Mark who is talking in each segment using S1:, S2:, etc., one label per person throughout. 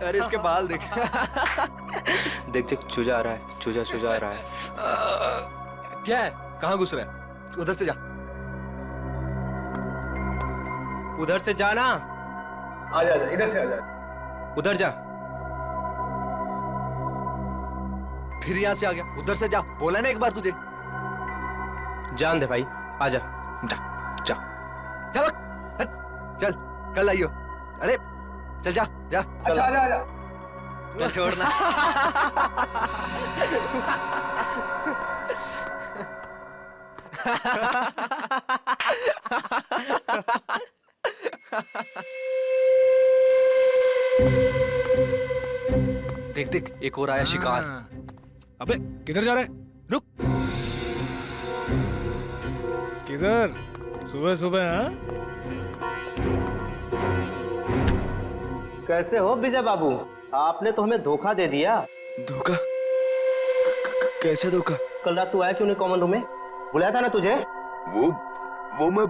S1: अरे इसके बाल देख।
S2: देख देख चूजा आ रहा है, चूजा चूजा आ रहा है।
S1: क्या है? कहाँ घुस रहा है? उधर से जा।
S2: उधर से जा ना।
S1: आजा आजा, इधर से आजा।
S2: उधर जा।
S1: फिर यहाँ से आ गया। उधर से जा, बोला ना एक बार तुझे।
S2: जान दे भाई, आजा।
S1: जा जा चल हट, चल कल आइयो। अरे चल जा जा। अच्छा आजा आजा। चल छोड़ना। देख देख, एक और आया शिकार।
S3: अबे किधर जा रहा है? रुक। किधर? सुबह सुबह? हाँ?
S2: कैसे हो विजय बाबू? आपने तो हमें धोखा दे दिया।
S3: धोखा? कैसे धोखा?
S2: कल रात तू आया क्यों नहीं कॉमन रूम में? बुलाया था ना तुझे?
S3: वो मैं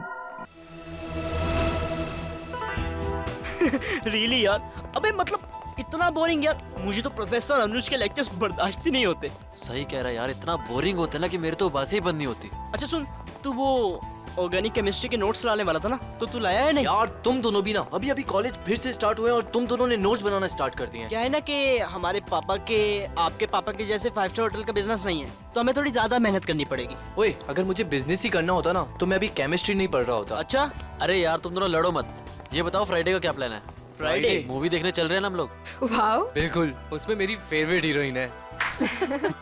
S4: रियली यार, अबे मतलब इतना बोरिंग यार। मुझे तो प्रोफेसर अनुज के लेक्चर्स बर्दाश्त ही नहीं होते।
S5: सही कह रहा है यार, इतना बोरिंग होता है ना कि मेरे तो बातें ही बंद नहीं होती।
S4: अच्छा सुन, तू वो ऑर्गेनिक केमिस्ट्री के नोट्स लाने वाला था ना, तो तू लाया है नहीं?
S5: यार तुम दोनों भी ना, अभी अभी कॉलेज फिर से स्टार्ट हुए और तुम दोनों ने नोट्स बनाना स्टार्ट कर दिए हैं।
S4: क्या है ना कि हमारे पापा के, आपके पापा के जैसे 5 स्टार होटल का बिजनेस नहीं है, तो हमें थोड़ी ज्यादा मेहनत करनी पड़ेगी।
S5: ओए, अगर मुझे बिजनेस ही करना होता ना तो मैं अभी केमिस्ट्री नहीं पढ़ रहा होता।
S4: अच्छा,
S5: अरे यार तुम दोनों लड़ो मत। ये बताओ फ्राइडे का क्या प्लान है?
S4: फ्राइडे
S5: मूवी देखने चल रहे हैं ना हम लोग।
S6: वाओ,
S5: बिल्कुल, उसमें मेरी फेवरेट हीरोइन है।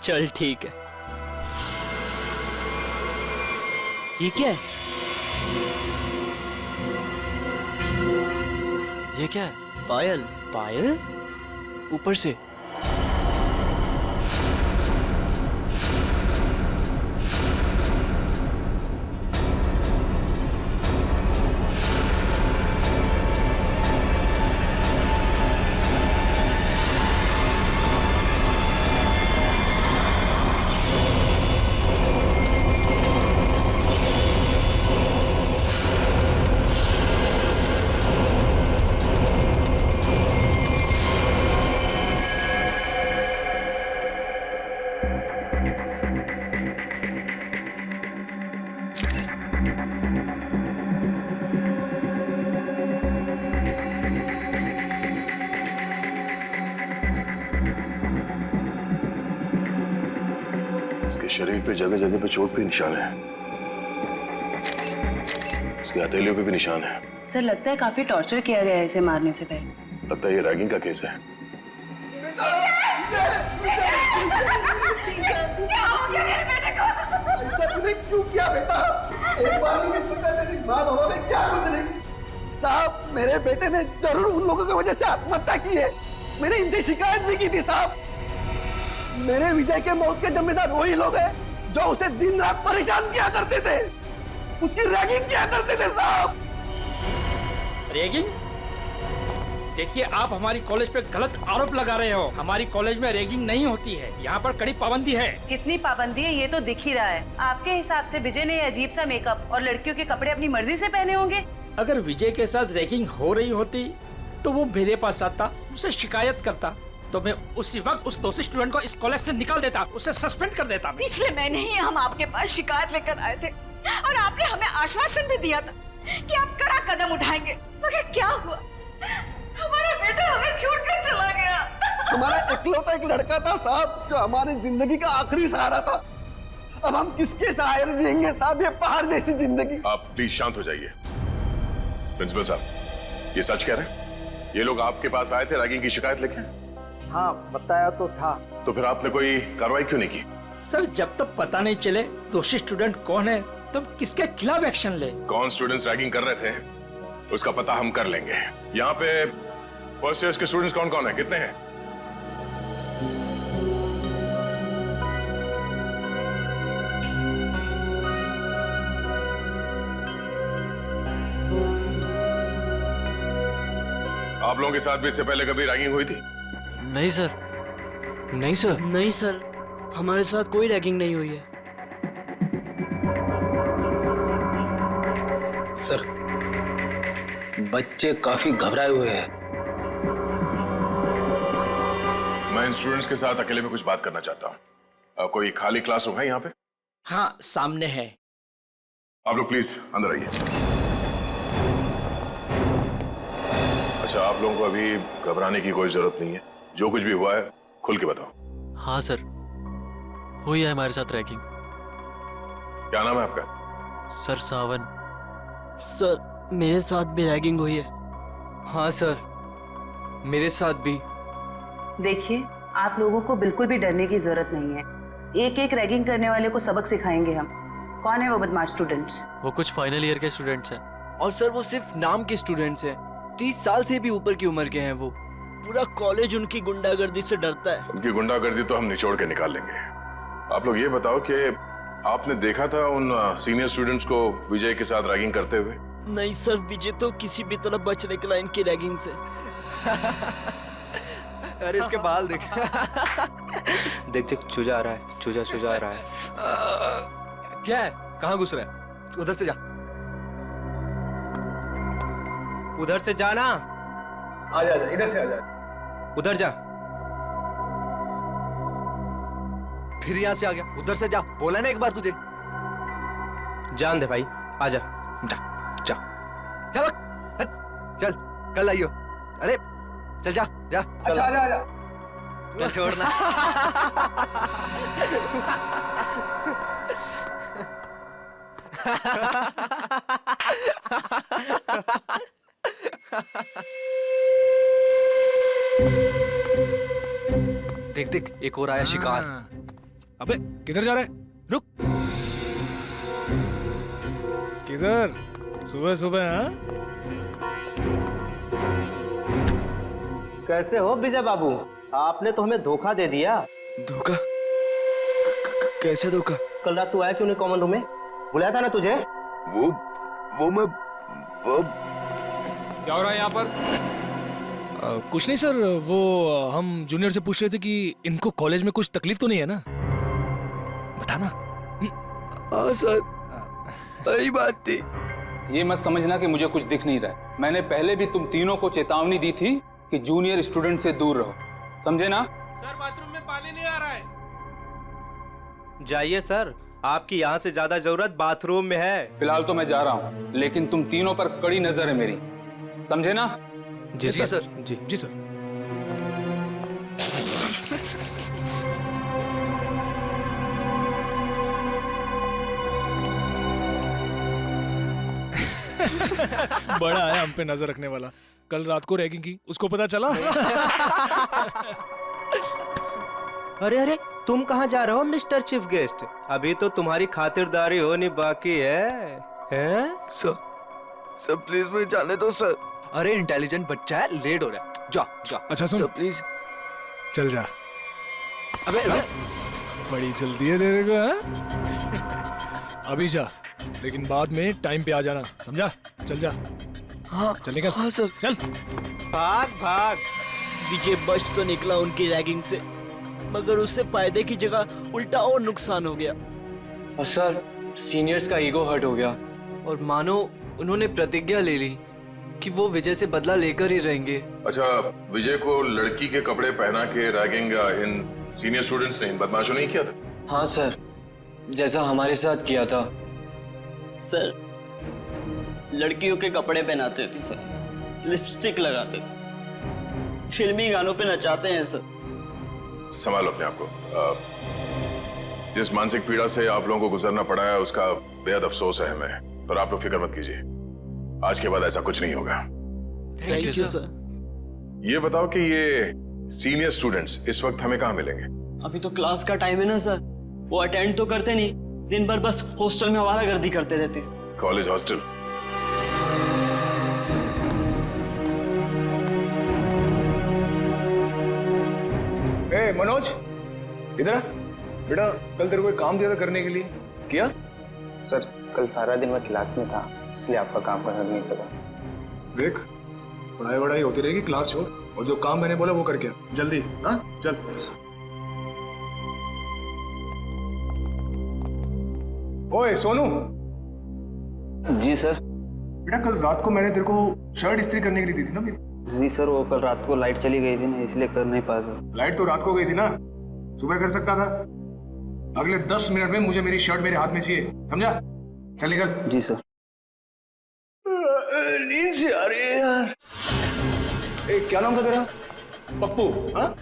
S4: चल ठीक है। ये क्या है?
S5: ये क्या है?
S4: पायल।
S5: पायल? ऊपर से?
S7: इसके शरीर पे जगह जगह पे चोट के निशान है। इसके हथेलियों पे भी निशान है।
S6: सर लगता है काफी टॉर्चर किया गया है इसे मारने से पहले।
S7: लगता है ये रैगिंग का केस है।
S8: क्या हो गया मेरे बेटे को?
S9: ऐसा तूने क्यों किया बेटा? एक बार भी नहीं सोचा तेरी माँ बाबा में क्या गुजरेगी? साहब, मेरे बेटे ने जरूर उन लोगों की वजह से आत्महत्या की है। मैंने इनसे शिकायत भी की थी साहब। मेरे विजय के मौत के जिम्मेदार वही लोग हैं जो उसे दिन रात परेशान किया करते थे, उसकी रैगिंग किया करते थे साहब।
S3: रैगिंग? देखिए, आप हमारी कॉलेज पे गलत आरोप लगा रहे हो। हमारी कॉलेज में रैगिंग नहीं होती है। यहाँ पर कड़ी पाबंदी है।
S6: कितनी पाबंदी है ये तो दिख ही रहा है। आपके हिसाब से विजय ने अजीब सा मेकअप और लड़कियों के कपड़े अपनी मर्जी से पहने होंगे।
S3: अगर विजय के साथ रैगिंग हो रही होती तो वो मेरे पास आता, उसे शिकायत करता, तो मैं उसी वक्त उस दोषी स्टूडेंट को इस कॉलेज से निकाल देता, उसे सस्पेंड कर देता।
S8: पिछले महीने ही हम आपके पास शिकायत लेकर आए थे और आपने हमें आश्वासन भी दिया था कि आप कड़ा कदम उठाएंगे, मगर क्या हुआ? हमारा बेटा हमें छोड़कर चला गया।
S9: हमारा इकलौता एक लड़का था साहब जो हमारी जिंदगी का आखिरी सहारा था। अब हम किसके सहारे जिएंगे साहब, ये पहाड़ जैसी जिंदगी।
S7: आप प्लीज शांत हो जाइए। प्रिंसिपल साहब, ये सच कह रहे हैं? ये लोग आपके पास आए थे रैगिंग की शिकायत लेके?
S2: हाँ, बताया तो था।
S7: तो फिर आपने कोई कार्रवाई क्यों नहीं की?
S3: सर, जब तक पता नहीं चले दोषी स्टूडेंट कौन है तो किसके खिलाफ एक्शन ले।
S7: कौन स्टूडेंट्स रैगिंग कर रहे थे उसका पता हम कर लेंगे। यहाँ पे फर्स्ट ईयर के स्टूडेंट्स कौन कौन है, कितने हैं? आप लोगों के साथ भी इससे पहले कभी रैगिंग हुई थी?
S5: नहीं सर। नहीं सर।
S4: नहीं सर, हमारे साथ कोई रैगिंग नहीं हुई है।
S10: सर, बच्चे काफी घबराए हुए हैं।
S7: मैं इन स्टूडेंट्स के साथ अकेले में कुछ बात करना चाहता हूँ। कोई खाली क्लासरूम है यहाँ पे?
S3: हाँ, सामने है।
S7: आप लोग प्लीज अंदर आइए। अच्छा, आप लोगों को अभी घबराने की कोई जरूरत नहीं है। जो कुछ भी हुआ है खुल के बताओ।
S5: हाँ सर, हुई है हमारे साथ रैगिंग।
S7: क्या नाम है आपका?
S5: सर सावन।
S4: सर मेरे साथ भी रैगिंग हुई है।
S5: हाँ सर, मेरे साथ भी।
S6: देखिए, आप लोगों को बिल्कुल भी डरने की जरूरत नहीं है। एक एक रैगिंग करने वाले को सबक सिखाएंगे हम। कौन है वो बदमाश स्टूडेंट्स?
S5: वो कुछ फाइनल ईयर के स्टूडेंट्स हैं। और सर वो सिर्फ नाम के स्टूडेंट्स हैं। 30 साल से भी ऊपर की उम्र के हैं वो।
S4: पूरा कॉलेज उनकी गुंडागर्दी से डरता है।
S7: उनकी गुंडागर्दी तो हम निचोड़ के निकाल लेंगे। आप लोग ये बताओ कि आपने देखा था उन सीनियर स्टूडेंट्स को विजय के साथ रैगिंग करते हुए?
S4: नहीं सर, विजय तो किसी भी तरह बच निकला इनकी रैगिंग से।
S1: अरे इसके बाल देख।
S2: देख देख चूजा आ रहा है, चूजा आ रहा है।
S1: क्या है? कहाँ घुस रहा है? उधर से जा।
S2: उधर से जाना।
S3: आजा, इधर से आजा।
S2: उधर जा।
S1: फिर यहाँ से आ गया। उधर से जा, बोला ना एक बार तुझे।
S2: जान दे भाई, आजा।
S1: जा जा जा बक, हट, चल कल आइयो। अरे चल जा जा। अच्छा आजा आजा। चल छोड़ना। देख देख, एक और आया शिकार।
S10: अबे किधर जा रहा है? रुक। किधर? सुबह सुबह? हाँ,
S2: कैसे हो विजय बाबू? आपने तो हमें धोखा दे दिया।
S5: धोखा? कैसे धोखा?
S2: कल रात तू आया क्यों नहीं कॉमन रूम में? बुलाया था ना तुझे?
S5: वो मैं
S10: क्या हो रहा है यहाँ पर? कुछ नहीं सर, वो हम जूनियर से पूछ रहे थे कि इनको कॉलेज में कुछ तकलीफ तो नहीं है ना? बताना।
S5: हाँ सर, वही बात थी।
S11: ये मत समझना कि मुझे कुछ दिख नहीं रहा है। मैंने पहले भी तुम तीनों को चेतावनी दी थी कि जूनियर स्टूडेंट से दूर रहो, समझे ना?
S10: सर बाथरूम में पानी नहीं आ रहा है।
S2: जाइए सर, आपकी यहाँ से ज्यादा जरूरत बाथरूम में है।
S11: फिलहाल तो मैं जा रहा हूँ, लेकिन तुम तीनों पर कड़ी नजर है मेरी, समझे ना?
S2: जी सर।
S10: जी सर। बड़ा है हम पे नजर रखने वाला। कल रात को रैगिंग की, उसको पता चला?
S2: अरे अरे, तुम कहाँ जा रहे हो मिस्टर चीफ गेस्ट? अभी तो तुम्हारी खातिरदारी होनी बाकी है। हैं?
S5: सर प्लीज मुझे जाने दो सर।
S1: अरे इंटेलिजेंट बच्चा है, लेट हो रहा है। जा जा।
S10: अच्छा सुन,
S5: सर प्लीज
S10: चल जा।
S1: अबे
S10: बड़ी जल्दी है तेरे को, हाँ? अभी जा, लेकिन बाद में टाइम पे आ जाना, समझा? चल जा।
S5: हाँ
S10: चल निकल।
S5: हाँ सर।
S10: चल
S2: भाग भाग।
S4: विजय बच तो निकला उनकी रैगिंग से, मगर उससे फायदे की जगह उल्टा और नुकसान हो गया।
S5: और सर, सीनियर्स का ईगो हर्ट हो गया और मानो उन्होंने प्रतिज्ञा ले ली कि वो विजय से बदला लेकर ही रहेंगे।
S7: अच्छा, विजय को लड़की के कपड़े पहना के रैगिंग इन सीनियर स्टूडेंट्स ने, इन बदमाशों ने किया था?
S5: हाँ सर, जैसा हमारे साथ किया था।
S4: सर लड़कियों के कपड़े पहनाते थे सर, लिपस्टिक लगाते थे, फिल्मी गानों पे नचाते हैं सर।
S7: संभालो अपने आप को। जिस मानसिक पीड़ा से आप लोगों को गुजरना पड़ा है उसका बेहद अफसोस है हमें, पर आप लोग फिक्र मत कीजिए, आज के बाद ऐसा कुछ नहीं होगा।
S4: Thank you sir.
S7: ये बताओ कि ये सीनियर स्टूडेंट्स इस वक्त हमें कहाँ मिलेंगे?
S4: अभी तो क्लास का टाइम है ना सर, वो अटेंड तो करते नहीं, दिन भर बस हॉस्टल में आवारागर्दी करते रहते।
S7: College hostel?
S10: ए मनोज, इधर आ। बेटा कल तेरे को एक काम दिया था करने के लिए, किया?
S12: सर कल सारा दिन मैं क्लास में था, इसलिए आपका काम करना नहीं सका।
S10: देख, पढ़ाई वढ़ाई होती रहेगी, क्लास छोड़, और जो काम मैंने बोला वो करके जल्दी। हाँ चल। ओए सोनू।
S12: जी सर।
S10: बेटा कल रात को मैंने तेरे को शर्ट इस्त्री करने के लिए दी थी ना मेरी,
S12: जी सर, वो कल रात को लाइट चली गई थी ना, इसलिए कर नहीं पाया सर।
S10: लाइट तो रात को गई थी ना, सुबह कर सकता था। अगले 10 मिनट में मुझे मेरी शर्ट मेरे हाथ में चाहिए, समझा? चल निकल।
S12: जी सर।
S10: नींद से आ रही है यार। क्या नाम था तेरा? पप्पू। हाँ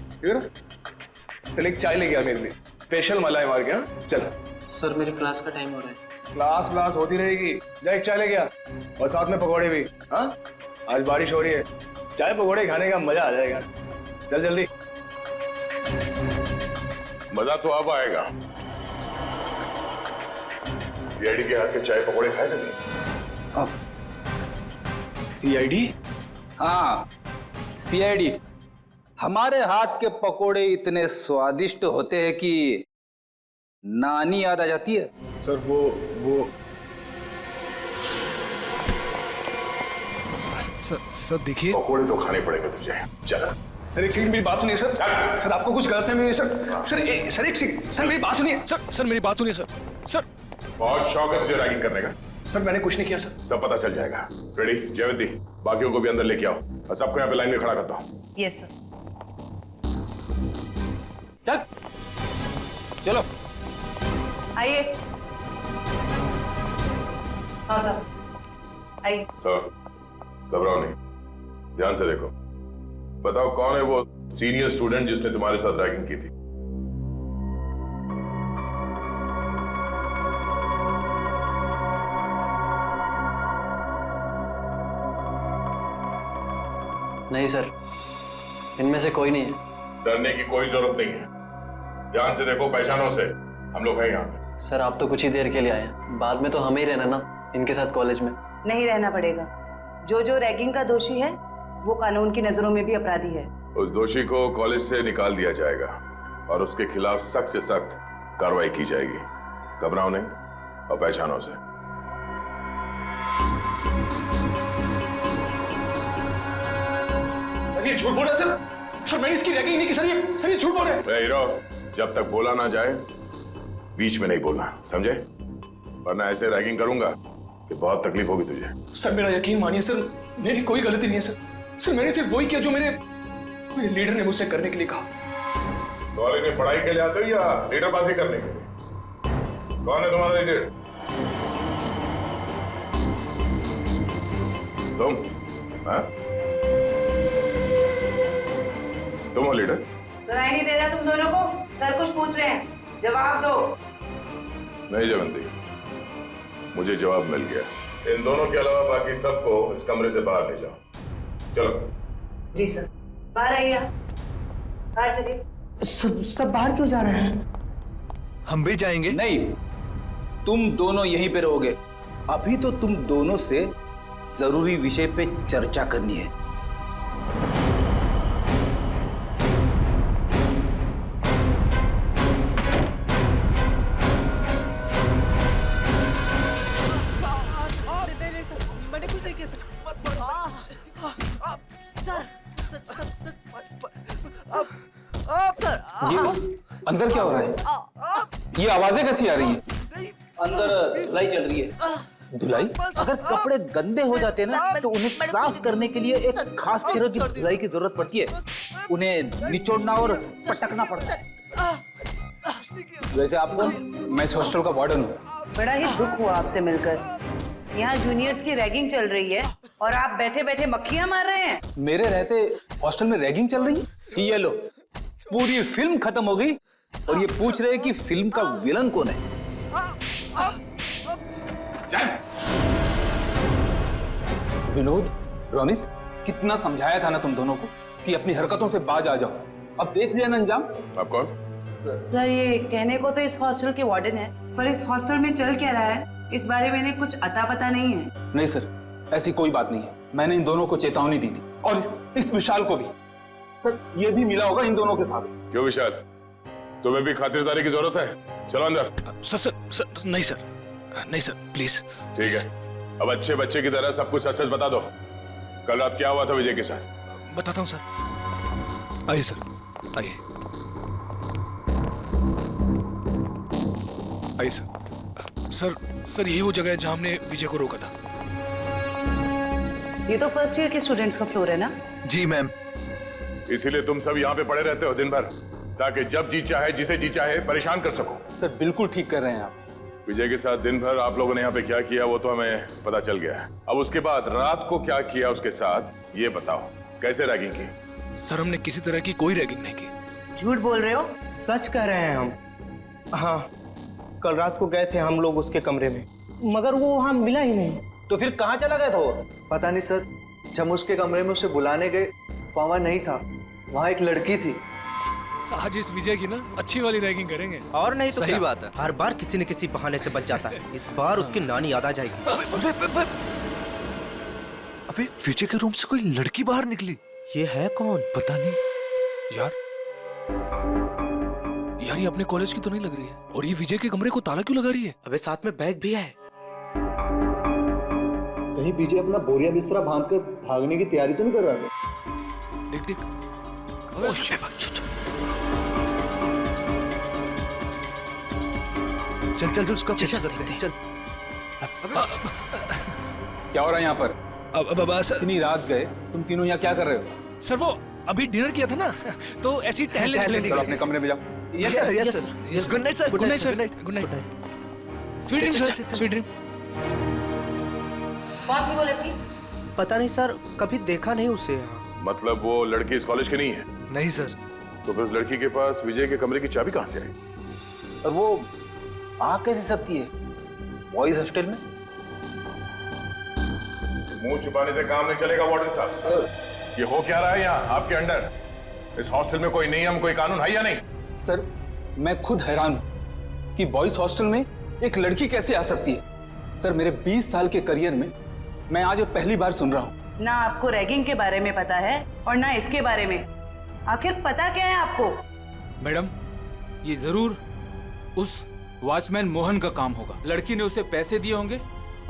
S10: चल एक चाय लेके आ मेरे लिए, स्पेशल मलाई मार के। हाँ चल।
S12: सर मेरी क्लास का टाइम हो रहा है।
S10: क्लास होती रहेगी, जा एक चाय लेके आ, और साथ में पकौड़े भी। हाँ आज बारिश हो रही है, चाय पकौड़े खाने का मजा आ जाएगा। चल जल्दी।
S7: मजा तो अब आएगा। सीआईडी के हाथ के चाय पकौड़े खाए थे
S11: अब सीआईडी? हाँ सीआईडी। हमारे हाथ के पकोड़े इतने स्वादिष्ट होते हैं कि नानी याद आ जाती है।
S10: सर वो सर देखिए,
S7: पकौड़े तो खाने पड़ेंगे तुझे। चल
S10: सर एक सेकंड मेरी बात सुनिए सर। सर आपको कुछ गलत है सर एक सेकंड सर मेरी बात सुनिए सर मेरी बात सुनिए सर।
S7: बहुत शौक है तुझे रैगिंग करने का।
S10: सर मैंने कुछ नहीं किया सर।
S7: सब पता चल जाएगा। रेडी जयवंती, बाकियों को भी अंदर लेके आओ और सबको यहाँ पे लाइन में खड़ा करता हूँ।
S6: Yes sir.
S11: चलो
S6: आइए। हाँ सर आइए।
S7: सर घबराओ नहीं, ध्यान से देखो। बताओ कौन है वो सीनियर स्टूडेंट जिसने तुम्हारे साथ रैगिंग की थी?
S12: नहीं सर, इनमें से कोई नहीं है।
S7: डरने की कोई जरूरत नहीं है, ध्यान से देखो, पहचानो से। हम लोग हैं यहाँ पे।
S12: सर आप तो कुछ ही देर के लिए आए हैं, बाद में तो हमें ही रहना ना इनके साथ कॉलेज में।
S6: नहीं रहना पड़ेगा। जो रैगिंग का दोषी है वो कानून की नजरों में भी अपराधी है।
S7: उस दोषी को कॉलेज से निकाल दिया जाएगा और उसके खिलाफ सख्त से सख्त कार्रवाई की जाएगी। घबराओ नहीं और पहचानो से।
S10: सर ये झूठ बोल रहे हैं सर मैंने इसकी रैगिंग नहीं की सर ये झूठ बोल रहे हैं।
S7: हीरो, जब तक बोला ना जाए बीच में नहीं बोलना, समझे? वरना ऐसे रैगिंग करूंगा कि बहुत तकलीफ होगी तुझे।
S10: सर मेरा यकीन मानिए सर, मेरी कोई गलती नहीं है सर मैंने सिर्फ वही किया जो मेरे लीडर ने मुझसे करने के लिए कहा।
S7: कॉलेज में पढ़ाई के लिए आते हो या लीडरबाजी करने के लिए? कौन है तुम्हारा लीडर? तुम? हाँ? तुम हो लीडर?
S6: सुनाई नहीं दे रहा तुम दोनों को? सर कुछ पूछ रहे हैं, जवाब दो।
S7: नहीं जयवंती, मुझे जवाब मिल गया। इन दोनों के अलावा बाकी सबको इस कमरे से बाहर ले जाओ। चलो।
S6: जी सर। बाहर आइए, बाहर चलिए। सब बाहर क्यों जा रहे हैं?
S1: हम भी जाएंगे।
S11: नहीं, तुम दोनों यहीं पे रहोगे। अभी तो तुम दोनों से जरूरी विषय पे चर्चा करनी है।
S13: ये अंदर क्या हो रहा है? ये आवाजें कैसी आ रही हैं?
S11: अंदर धुलाई चल रही है। धुलाई? अगर कपड़े गंदे हो जाते हैं ना तो उन्हें साफ करने के लिए एक खास तरह की धुलाई की जरूरत पड़ती है। उन्हें निचोड़ना और पटकना पड़ता है। वैसे आपको?
S13: मैं इस हॉस्टल का वार्डन हूँ।
S6: बड़ा ही दुख हुआ आपसे मिलकर। यहाँ जूनियर्स की रैगिंग चल रही है और आप बैठे बैठे मक्खियां मार रहे हैं।
S13: मेरे रहते हॉस्टल में रैगिंग चल रही है?
S11: ये लो, पूरी फिल्म खत्म हो गई और ये पूछ रहे हैं कि फिल्म का विलन कौन है।
S13: विनोद, रोनित, कितना समझाया था ना तुम दोनों को कि अपनी हरकतों से बाज आ जाओ। अब देख लिया ना अंजाम।
S7: आप कौन?
S6: सर ये कहने को तो इस हॉस्टल के वार्डन है, पर इस हॉस्टल में चल क्या रहा है इस बारे में इन्हें कुछ अता पता नहीं है।
S13: नहीं सर, ऐसी कोई बात नहीं है। मैंने इन दोनों को चेतावनी दी थी और इस विशाल को भी। सर ये भी मिला होगा इन दोनों के साथ।
S7: क्यों विशाल, तुम्हें भी खातिरदारी की जरूरत है? चलो अंदर।
S10: सर नहीं सर, नहीं सर प्लीज।
S7: ठीक है, अब अच्छे बच्चे की तरह सब कुछ सच सच बता दो। कल रात क्या हुआ था विजय के साथ?
S10: बताता हूँ सर। आइए सर, आइए आइए सर। सर यही वो जगह है जहां हमने विजय को रोका था।
S6: ये तो फर्स्ट ईयर के स्टूडेंट्स का फ्लोर है ना?
S1: जी मैम।
S7: इसीलिए तुम सब यहाँ पे पड़े रहते हो दिन भर, ताकि जब जी चाहे जिसे जी चाहे परेशान कर सको।
S13: सर बिल्कुल ठीक कर रहे हैं आप।
S7: विजय के साथ दिन भर आप लोगों ने यहाँ पे क्या किया वो तो हमें पता चल गया है। अब उसके बाद रात को क्या किया उसके साथ ये बताओ, कैसे रैगिंग की?
S10: सर हमने किसी तरह की कोई रैगिंग नहीं की।
S6: झूठ बोल रहे हो?
S2: सच कह रहे हैं हम। हाँ, कल रात को गए थे हम लोग उसके कमरे में, मगर वो वहां मिला ही नहीं।
S11: तो फिर कहाँ चला गया था वो?
S1: पता नहीं सर, जब उसके कमरे में उसे बुलाने गए वहां नहीं था, वहां एक लड़की थी।
S10: आज इस विजय की ना अच्छी वाली रैगिंग करेंगे।
S2: और नहीं तो
S1: सही
S2: क्या?
S1: बात है।
S2: हर बार किसी न किसी बहाने से बच जाता है। इस बार उसकी नानी याद आ जाएगी।
S1: अबे विजय के रूम से कोई लड़की बाहर निकली।
S2: ये है कौन?
S1: पता नहीं
S10: यार ये अपने कॉलेज की तो नहीं लग रही है। और ये विजय के कमरे को ताला क्यों लगा रही है?
S2: अबे साथ में बैग भी है।
S9: कहीं विजय अपना बोरिया बिस्तरा बांध कर भागने की तैयारी तो नहीं कर रहा है?
S10: देख देख।
S1: चल चल उसका पीछा करते हैं। चल।
S13: क्या हो रहा है यहाँ पर?
S10: अब
S13: इतनी रात गए, तुम तीनों यहाँ क्या कर रहे हो?
S10: सर वो अभी डिनर किया था ना, तो ऐसे ही टहलने
S1: टहलने
S13: चलो अपने कमरे में जाओ।
S1: Yes sir, yes sir. Good night sir.
S10: Good night sir. Good night. Sweet dream, sweet dream.
S6: कौन थी वो लड़की?
S2: पता नहीं सर, कभी देखा नहीं उसे यहाँ।
S7: मतलब वो लड़की इस कॉलेज की नहीं है?
S1: नहीं सर।
S7: तो फिर उस लड़की के पास विजय के कमरे की चाबी कहाँ से आई?
S11: और वो आ कैसे सकती है बॉयज हॉस्टल में?
S7: मुंह छुपाने से काम नहीं चलेगा वार्डन साहब।
S13: सर
S7: ये हो क्या रहा है यहाँ आपके अंडर? इस हॉस्टल में कोई नियम कोई कानून है या नहीं?
S13: सर मैं खुद हैरान हूं कि बॉयज हॉस्टल में एक लड़की कैसे आ सकती है। सर मेरे 20 साल के करियर में मैं आज पहली बार सुन रहा हूं।
S6: ना आपको रैगिंग के बारे में पता है और ना इसके बारे में। आखिर पता क्या है आपको?
S14: मैडम ये जरूर उस वॉचमैन मोहन का काम होगा। लड़की ने उसे पैसे दिए होंगे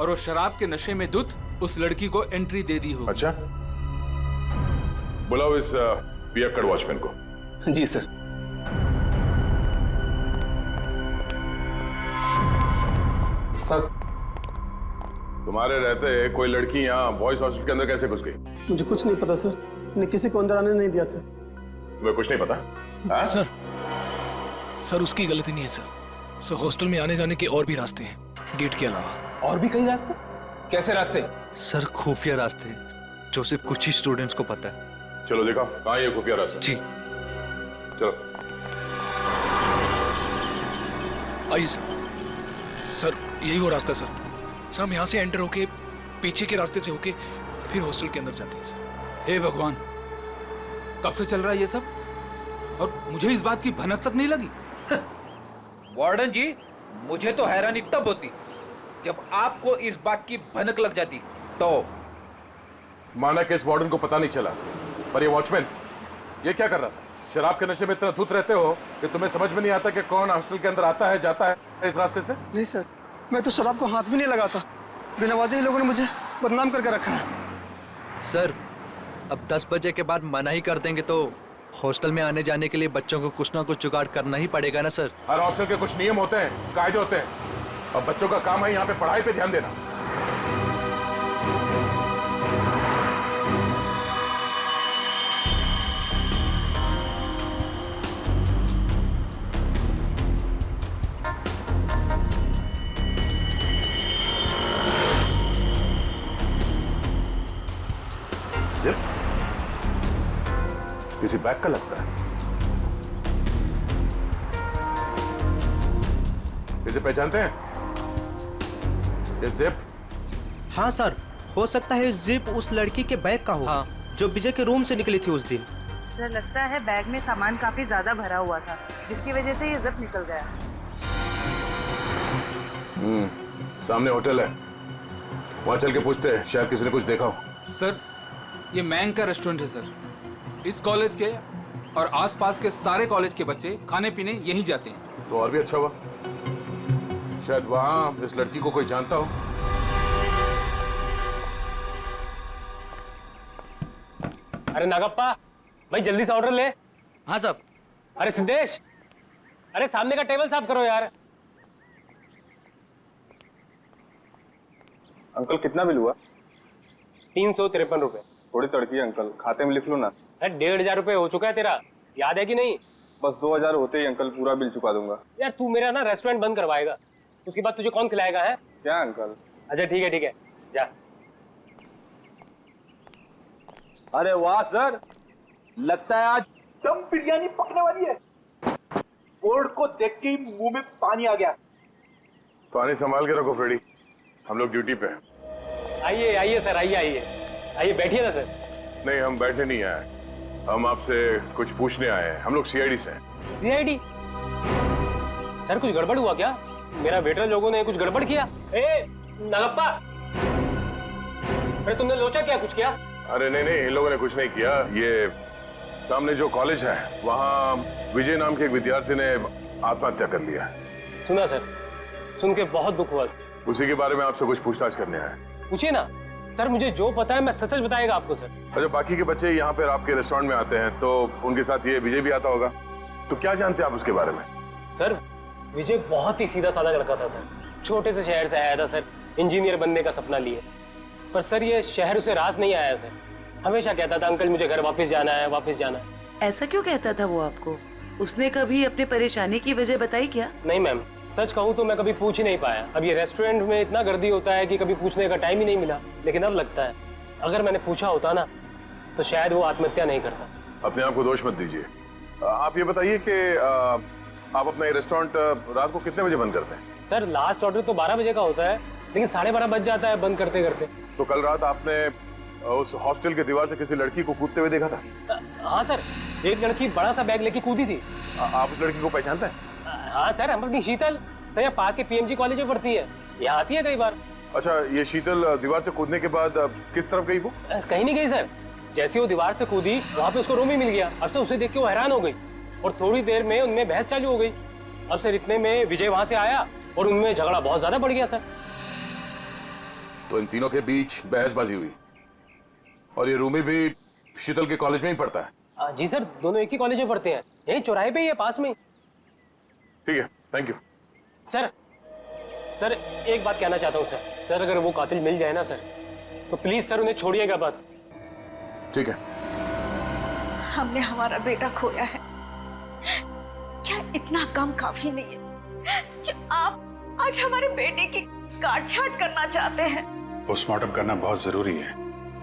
S14: और वो शराब के नशे में धुत उस लड़की को एंट्री दे दी होगी।
S7: अच्छा, बुलाओ इस पियक्कड़ वॉचमैन को।
S13: जी सर। सर
S7: तुम्हारे रहते कोई लड़की यहाँ बॉयज हॉस्टल के अंदर कैसे घुस गई?
S9: मुझे कुछ नहीं पता सर, मैंने किसी को अंदर आने नहीं दिया सर।
S7: तुम्हें कुछ नहीं पता? हाँ?
S10: सर उसकी गलती नहीं है सर हॉस्टल में आने जाने के और भी रास्ते हैं गेट के अलावा।
S13: और भी कई रास्ते? कैसे रास्ते?
S1: सर खुफिया रास्ते जो सिर्फ कुछ ही स्टूडेंट्स को पता है।
S7: चलो दिखाओ कहाँ ये खुफिया रास्ता।
S1: जी
S7: चलो।
S10: आइए सर यही वो रास्ता है सर हम यहाँ से एंटर होके पीछे के रास्ते से होके फिर हॉस्टल के अंदर जाते हैं सर।
S14: हे भगवान, कब से चल रहा है ये सब और मुझे इस बात की भनक तक नहीं लगी।
S11: वार्डन जी, मुझे तो हैरानी तब होती जब आपको इस बात की भनक लग जाती। तो
S7: माना कि इस वार्डन को पता नहीं चला, पर ये वॉचमैन ये क्या कर रहा था? शराब के नशे में इतना धुत रहते हो कि तुम्हें समझ में नहीं आता कि कौन हॉस्टल के अंदर आता है जाता है इस रास्ते से?
S9: नहीं सर, मैं तो शराब को हाथ भी नहीं लगाता। बिना वजह ही लोगों ने मुझे बदनाम करके रखा है।
S1: सर अब 10 बजे के बाद मना ही कर देंगे तो हॉस्टल में आने जाने के लिए बच्चों को कुछ ना कुछ जुगाड़ करना ही पड़ेगा ना सर।
S7: हर हॉस्टल के कुछ नियम होते हैं, कायदे होते हैं, और बच्चों का काम है यहाँ पे पढ़ाई पे ध्यान देना। जिप किसी बैग का लगता है। इसे पहचानते हैं? ये जिप?
S2: हाँ सर, हो सकता है जिप उस लड़की के बैग का हो। हाँ। जो विजय के रूम से निकली थी उस दिन।
S6: सर लगता है बैग में सामान काफी ज्यादा भरा हुआ था, जिसकी वजह से ये जिप निकल गया।
S7: सामने होटल है, वहां चल के पूछते हैं, शायद किसी ने कुछ देखा हो।
S14: सर ये मैंग का रेस्टोरेंट है सर। इस कॉलेज के और आसपास के सारे कॉलेज के बच्चे खाने पीने यहीं जाते हैं।
S7: तो और भी अच्छा हुआ, शायद वहां इस लड़की को कोई जानता हो।
S15: अरे नागप्पा भाई जल्दी से ऑर्डर ले।
S2: हाँ साहब।
S15: अरे सिद्धेश, अरे सामने का टेबल साफ करो यार।
S10: अंकल कितना बिल हुआ?
S15: 353 रुपए।
S10: थोड़ी तड़की है अंकल, खाते में लिख लो ना।
S15: 1,500 रुपए हो चुका है तेरा, याद है कि नहीं?
S10: बस 2,000 होते ही अंकल पूरा बिल चुका दूंगा।
S15: यार तू मेरा ना रेस्टोरेंट बंद करवाएगा, उसके बाद तुझे कौन खिलाएगा है?
S10: क्या अंकल?
S15: अच्छा ठीक है जा।
S11: अरे वाह सर, लगता है आज दम बिरयानी पकने वाली है। बोर्ड को देख के ही मुंह में पानी आ गया।
S7: पानी संभाल के रखो फ्रेडी, हम लोग ड्यूटी पे हैं।
S15: आइए सर, आइए बैठिए ना सर।
S7: नहीं, हम बैठने नहीं आए, हम आपसे कुछ पूछने आए हैं। हम लोग सीआईडी से हैं।
S15: सीआईडी? सर कुछ गड़बड़ हुआ क्या? मेरा वेटर लोगों ने कुछ गड़बड़ किया? ए नागप्पा, अरे तुमने लोचा क्या, कुछ किया?
S7: अरे नहीं, इन लोगों ने कुछ नहीं किया। ये सामने जो कॉलेज है वहाँ विजय नाम के एक विद्यार्थी ने आत्महत्या कर लिया।
S15: सुना सर, सुन के बहुत दुख हुआ सर।
S7: उसी के बारे में आपसे कुछ पूछताछ करने आए।
S15: पूछिए ना सर, मुझे जो पता है मैं सच बताएगा आपको सर।
S7: अच्छा, बाकी के बच्चे यहाँ पर आपके रेस्टोरेंट में आते हैं तो उनके साथ ये विजय भी आता होगा, तो क्या जानते हैं आप उसके बारे में?
S15: सर विजय बहुत ही सीधा साधा लड़का था सर, छोटे से शहर से आया था सर, इंजीनियर बनने का सपना लिए। पर सर ये शहर उसे रास नहीं आया सर, हमेशा कहता था अंकल मुझे घर वापस जाना है।
S6: ऐसा क्यों कहता था वो आपको? उसने कभी अपनी परेशानी की वजह बताई क्या?
S15: नहीं मैम, सच कहूँ तो मैं कभी पूछ ही नहीं पाया। अब ये रेस्टोरेंट में इतना गर्दी होता है कि कभी पूछने का टाइम ही नहीं मिला। लेकिन अब लगता है अगर मैंने पूछा होता ना तो शायद वो आत्महत्या नहीं करता।
S7: अपने आप को दोष मत दीजिए। आप ये बताइए कि आप अपना रेस्टोरेंट रात को कितने बजे बंद करते हैं?
S15: सर लास्ट ऑर्डर तो 12 बजे का होता है, लेकिन 12:30 बज जाता है बंद करते करते।
S7: तो कल रात आपने उस हॉस्टल के दीवार से किसी लड़की को कूदते हुए देखा था?
S15: हाँ सर, एक लड़की बड़ा सा बैग लेके कूदी थी।
S7: आप उस लड़की को पहचानते हैं?
S15: हाँ सर, हम अपनी शीतल सर यहाँ पास के पीएमजी कॉलेज में पढ़ती है, यहाँ आती है कई बार।
S7: अच्छा, ये शीतल दीवार से कूदने के बाद किस तरफ गई वो?
S15: कहीं नहीं गई सर, जैसे वो दीवार से कूदी वहाँ पे उसको रूम ही मिल गया। अब तो उसे देख के वो हैरान हो गई और थोड़ी देर में उनमें बहस चालू हो गई। अब सर इतने में विजय वहाँ से आया और उनमें झगड़ा बहुत ज्यादा बढ़ गया सर।
S7: तो इन तीनों के बीच बहसबाजी हुई और ये रूमी भी शीतल के कॉलेज में ही पढ़ता है?
S15: जी सर, दोनों एक ही कॉलेज में पढ़ते हैं, यही चौराहे पे ही है, पास में।
S7: ठीक है, थैंक यू।
S15: सर एक बात कहना चाहता हूँ सर, अगर वो कातिल मिल जाए ना सर तो प्लीज सर उन्हें छोड़िएगा बात।
S7: ठीक है।
S8: हमने हमारा बेटा खोया है, क्या इतना कम काफी नहीं है जो आप आज हमारे बेटे की काट छाट करना चाहते हैं?
S16: पोस्टमार्टम करना बहुत जरूरी है,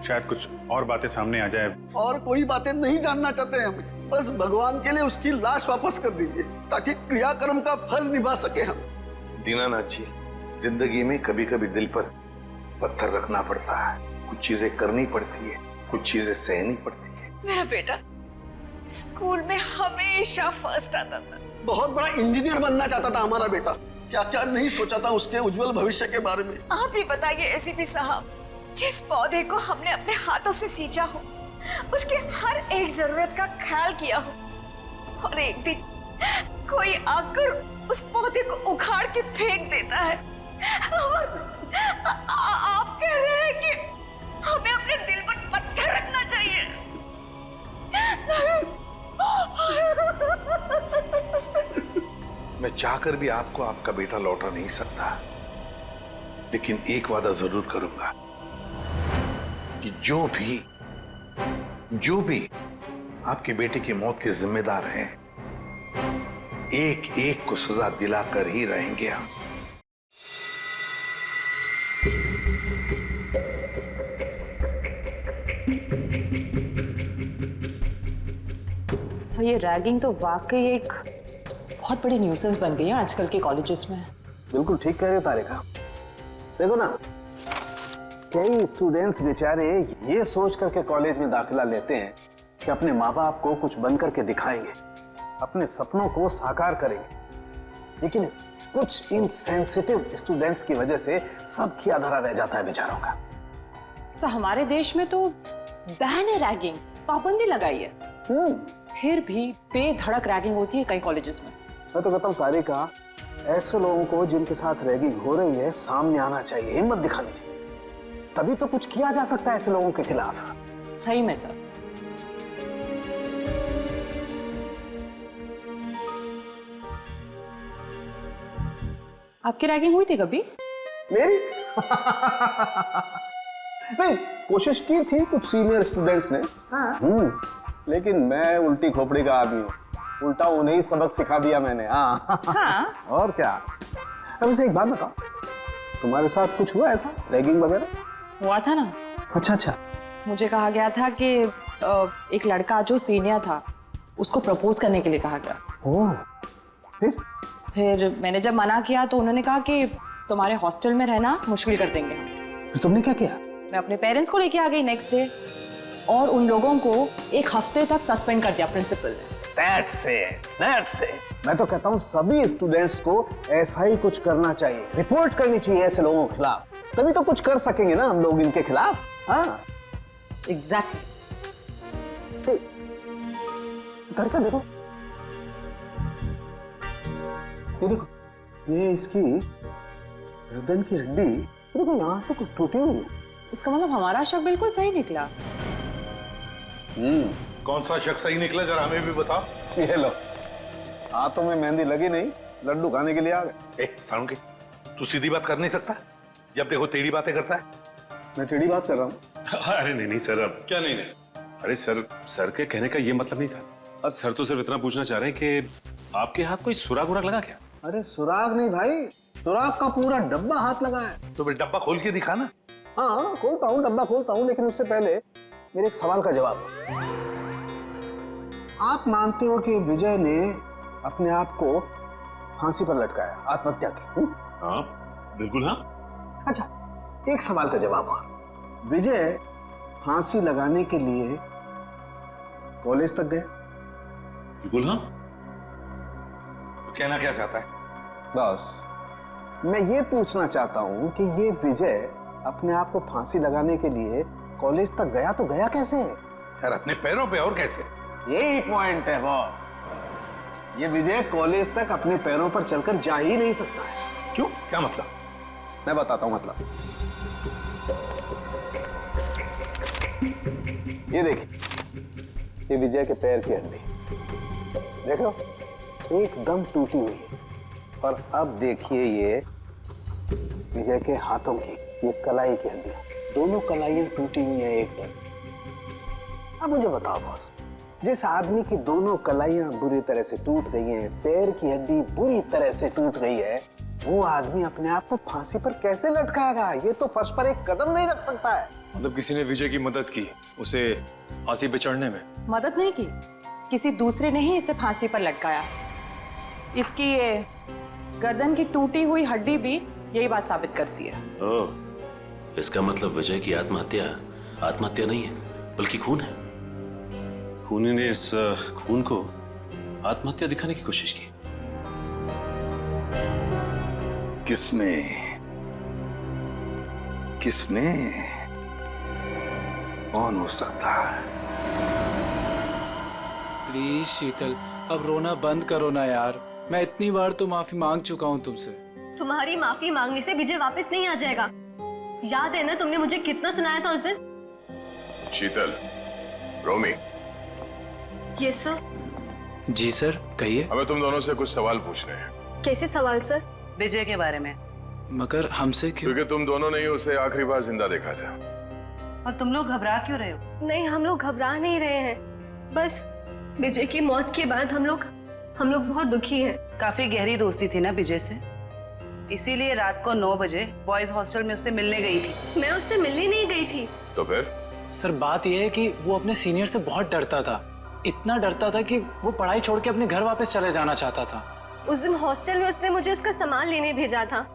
S16: शायद कुछ और बातें सामने आ जाए।
S9: और कोई बातें नहीं जानना चाहते हमें, बस भगवान के लिए उसकी लाश वापस कर दीजिए ताकि क्रियाकर्म का फर्ज निभा सके हम।
S17: दीनानाथ जी, जिंदगी में कभी कभी दिल पर पत्थर रखना पड़ता है, कुछ चीजें करनी पड़ती है, कुछ चीजें सहनी पड़ती है।
S8: मेरा बेटा स्कूल में हमेशा फर्स्ट आता था,
S9: बहुत बड़ा इंजीनियर बनना चाहता था हमारा बेटा, क्या क्या नहीं सोचा था उसके उज्जवल भविष्य के बारे में।
S8: आप ही बताइए एसीपी साहब, जिस पौधे को हमने अपने हाथों से सींचा हो, उसके हर एक जरूरत का ख्याल किया हो, और एक दिन कोई आकर उस पौधे को उखाड़ के फेंक देता है और आप कह रहे हैं कि हमें अपने दिल पर पत्थर रखना चाहिए।
S17: मैं चाहकर भी आपको आपका बेटा लौटा नहीं सकता, लेकिन एक वादा जरूर करूंगा कि जो भी आपके बेटे की मौत के जिम्मेदार हैं, एक एक को सजा दिलाकर ही रहेंगे हम।
S18: सर ये रैगिंग तो वाकई एक बहुत बड़ी न्यूसेंस बन गई है आजकल के कॉलेजेस में।
S9: बिल्कुल ठीक कह रहे हो तारिका। देखो ना, कई स्टूडेंट्स बेचारे ये सोच करके कॉलेज में दाखिला लेते हैं कि अपने माँ बाप को कुछ बन करके दिखाएंगे, अपने सपनों को साकार करेंगे, लेकिन कुछ इनसेंसिटिव स्टूडेंट्स की वजह से सब किया धरा रह जाता है बेचारों का।
S18: सर हमारे देश में तो बैन है रैगिंग, पाबंदी लगाई है, फिर भी बेधड़क रैगिंग होती है कई कॉलेजेस में।
S9: मैं तो कहता हूँ तारिका, ऐसे लोगों को जिनके साथ रैगिंग हो रही है सामने आना चाहिए, हिम्मत दिखानी चाहिए, तभी तो कुछ किया जा सकता है ऐसे लोगों के खिलाफ।
S18: सही में सर। आपकी रैगिंग हुई थी कभी?
S9: मेरी? नहीं, कोशिश की थी कुछ सीनियर स्टूडेंट्स ने। लेकिन मैं उल्टी खोपड़ी का आदमी हूँ, उल्टा उन्हें ही सबक सिखा दिया मैंने। हाँ। और क्या। अब वैसे एक बात बताओ, तुम्हारे साथ कुछ हुआ ऐसा, रैगिंग वगैरह?
S18: हुआ था ना।
S9: अच्छा।
S18: मुझे कहा गया था कि एक लड़का जो सीनियर था उसको प्रपोज करने के लिए कहा गया।
S9: ओह,
S18: फिर मैंने जब मना किया तो उन्होंने कहा कि तुम्हारे हॉस्टल में रहना मुश्किल कर देंगे।
S9: फिर तुमने क्या किया?
S18: मैं अपने पेरेंट्स को लेके आ गई नेक्स्ट डे, और उन लोगों को 1 हफ्ते तक सस्पेंड कर दिया प्रिंसिपल ने।
S9: That's it. मैं तो कहता हूँ सभी स्टूडेंट्स को ऐसा ही कुछ करना चाहिए, रिपोर्ट करनी चाहिए ऐसे लोगों के खिलाफ, तभी तो कुछ कर सकेंगे ना हम लोग इनके खिलाफ। हाँ,
S18: एग्जैक्टली।
S9: इधर का देखो, ये देखो, ये इसकी गर्दन की हड्डी देखो, यहाँ से कुछ टूटी हुई है।
S18: इसका मतलब हमारा शक बिल्कुल सही निकला।
S17: कौन सा शक सही निकला, जरा हमें भी बताओ।
S9: ये लो, हाथों में मेहंदी लगी नहीं, लड्डू खाने के लिए आ गए।
S17: सालुंकी, तू सीधी बात कर नहीं सकता, जब देखो टेढ़ी बातें करता है।
S9: मैं टेढ़ी बात कर रहा हूँ?
S16: अरे नहीं सर, अब
S17: क्या नहीं?
S16: अरे सर के कहने का ये मतलब नहीं था। अब सर तो सिर्फ इतना पूछना चाह रहे हैं कि आपके हाथ कोई सुराग उराग लगा क्या?
S9: अरे सुराग नहीं भाई, सुराग का पूरा डब्बा हाथ लगा है।
S17: तो फिर डब्बा खोल के दिखा ना।
S9: हाँ, खोलता हूँ, डब्बा खोलता हूँ, लेकिन उससे पहले मेरे एक सवाल का जवाब। आप मानते हो कि विजय ने अपने आप को फांसी पर लटकाया, आत्महत्या की?
S16: हाँ, बिल्कुल हाँ।
S9: अच्छा, एक सवाल का जवाब और, विजय फांसी लगाने के लिए कॉलेज तक गए?
S16: बिल्कुल हाँ।
S17: तो कहना क्या चाहता है?
S9: बस मैं ये पूछना चाहता हूँ कि ये विजय अपने आप को फांसी लगाने के लिए कॉलेज तक गया, तो गया कैसे?
S17: यार अपने पैरों पे, और कैसे?
S9: यही पॉइंट है बॉस, ये विजय कॉलेज तक अपने पैरों पर चलकर जा ही नहीं सकता है।
S17: क्यों, क्या मतलब?
S9: मैं बताता हूँ मतलब। ये देखिए, ये विजय के पैर की हड्डी देखो, एकदम टूटी हुई है। और अब देखिए ये विजय के हाथों की, ये कलाई की हड्डी, दोनों कलाइयां टूटी हुई हैं एकदम। अब मुझे बताओ बॉस, जिस आदमी की दोनों कलाइयां बुरी तरह से टूट गई हैं, पैर की हड्डी बुरी तरह से टूट गई है, वो आदमी अपने आप को फांसी पर कैसे लटकाएगा? ये तो फर्श पर एक कदम नहीं रख सकता है।
S19: मतलब किसी ने विजय की मदद की उसे फांसी पे चढ़ने में?
S18: मदद नहीं की, किसी दूसरे ने ही इसे फांसी पर लटकाया। इसकी ये गर्दन की टूटी हुई हड्डी भी यही बात साबित करती है।
S20: ओह, इसका मतलब विजय की आत्महत्या नहीं है, बल्कि खून है। खूनी ने इस खून को आत्महत्या दिखाने की कोशिश की।
S17: किसने? कौन हो सकता है?
S14: प्लीज शीतल, अब रोना बंद करो ना यार। मैं इतनी बार तो माफी मांग चुका हूँ तुमसे।
S21: तुम्हारी माफी मांगने से विजय वापस नहीं आ जाएगा। याद है ना तुमने मुझे कितना सुनाया था उस दिन?
S7: शीतल, रोमी।
S21: Yes sir.
S14: जी सर, कहिए।
S7: हमें तुम दोनों से कुछ सवाल पूछने हैं।
S21: कैसे सवाल सर?
S6: विजय के बारे में।
S14: मगर हमसे क्यों?
S7: क्योंकि तुम दोनों ने ही उसे आखिरी बार जिंदा देखा था।
S6: और तुम लोग घबरा क्यों रहे हो?
S21: नहीं, हम लोग घबरा नहीं रहे हैं, बस विजय की मौत के बाद हम लोग बहुत दुखी हैं।
S6: काफी गहरी दोस्ती थी ना विजय से, इसीलिए रात को 9 बजे बॉयज हॉस्टल में उससे मिलने गई थी।
S21: मैं उससे मिलने नहीं गई थी।
S7: तो फिर?
S5: सर बात यह है कि वो अपने सीनियर से बहुत डरता था, इतना डरता था कि वो पढ़ाई छोड़ के अपने घर वापस चले जाना चाहता था।
S21: उस दिन हॉस्टल में उसने मुझे उसका सामान लेने भेजा था।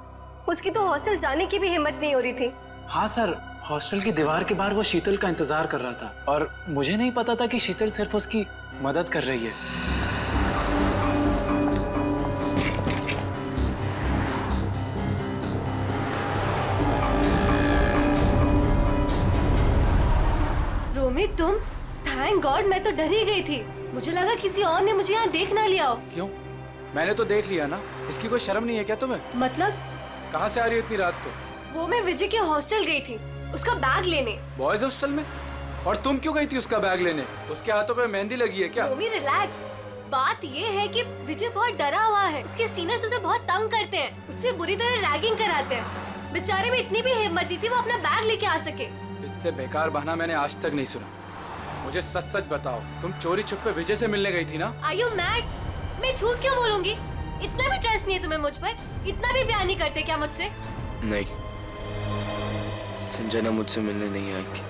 S21: उसकी तो हॉस्टल जाने की भी हिम्मत नहीं हो रही थी।
S5: हाँ सर, हॉस्टल की दीवार के बाहर वो शीतल का इंतजार कर रहा था, और मुझे नहीं पता था कि शीतल सिर्फ उसकी मदद कर रही है।
S21: रोमी, तुम? थैंक गॉड, मैं तो डर ही गई थी। मुझे लगा किसी और ने मुझे यहाँ देख ना लिया हो।
S14: क्यों? मैंने तो देख लिया ना। इसकी कोई शर्म नहीं है क्या तुम्हें?
S21: मतलब?
S14: कहाँ से आ रही हो इतनी रात को?
S21: वो मैं विजय के हॉस्टल गई थी, उसका बैग लेने।
S14: बॉयज हॉस्टल में? और तुम क्यों गई थी उसका बैग लेने? उसके हाथों पे मेहंदी लगी है क्या?
S21: रोमी रिलैक्स। बात ये है कि विजय बहुत डरा हुआ है। उसके सीनियर्स उसे बहुत तंग करते हैं, उससे बुरी तरह रैगिंग कराते हैं। बेचारे में इतनी भी हिम्मत नहीं थी वो अपना बैग लेके आ सके।
S14: इससे बेकार बहाना मैंने आज तक नहीं सुना। मुझे सच सच बताओ, तुम चोरी छुपे विजय से मिलने गई थी ना?
S21: Are you mad? मैं झूठ क्यों बोलूंगी? इतना भी ट्रस्ट नहीं है तुम्हें मुझ पर? इतना भी प्यार नहीं करते क्या मुझसे?
S3: नहीं, संजना मुझसे मिलने नहीं आई थी।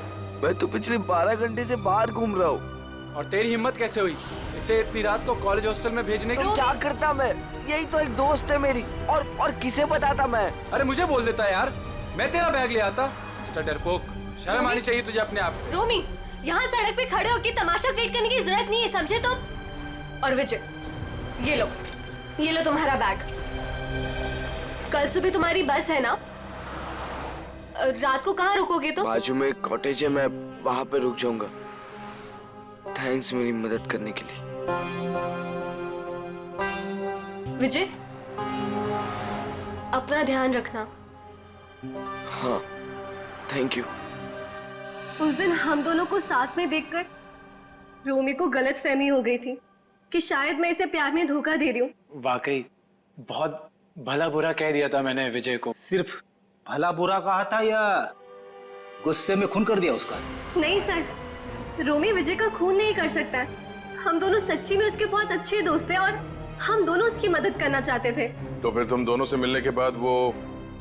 S3: मैं तो पिछले 12 घंटे से बाहर घूम रहा हूँ।
S14: और तेरी हिम्मत कैसे हुई इसे इतनी रात को कॉलेज हॉस्टल में भेजने की?
S3: तो क्या करता मैं? यही तो एक दोस्त है मेरी। और किसे बताता मैं?
S14: अरे मुझे बोल देता यार, मैं तेरा बैग ले आता। मिस्टर डरपोक, शर्म आनी चाहिए तुझे अपने आप को।
S21: रोमी, यहाँ सड़क पे खड़े होकर तमाशा क्रिएट करने की जरूरत नहीं है, समझे तुम? और विजय, ये लो तुम्हारा बैग। कल सुबह तुम्हारी बस है ना? रात को कहाँ रुकोगे तुम?
S3: बाजू में एक कॉटेज है, मैं वहाँ पे रुक जाऊंगा। थैंक्स मेरी मदद करने के लिए।
S21: विजय, अपना ध्यान रखना।
S3: हाँ, थैंक यू।
S21: उस दिन हम दोनों को साथ में देखकर रोमी को गलतफहमी हो गई थी कि शायद मैं इसे प्यार में धोखा दे रही हूँ।
S5: वाकई बहुत भला बुरा कह दिया था मैंने विजय को।
S11: सिर्फ भला बुरा कहा था या गुस्से में खून कर दिया उसका?
S21: नहीं सर, रोमी विजय का खून नहीं कर सकता है। हम दोनों सच्ची में उसके बहुत अच्छे दोस्त हैं और हम दोनों उसकी मदद करना चाहते थे।
S7: तो फिर तुम दोनों से मिलने के बाद वो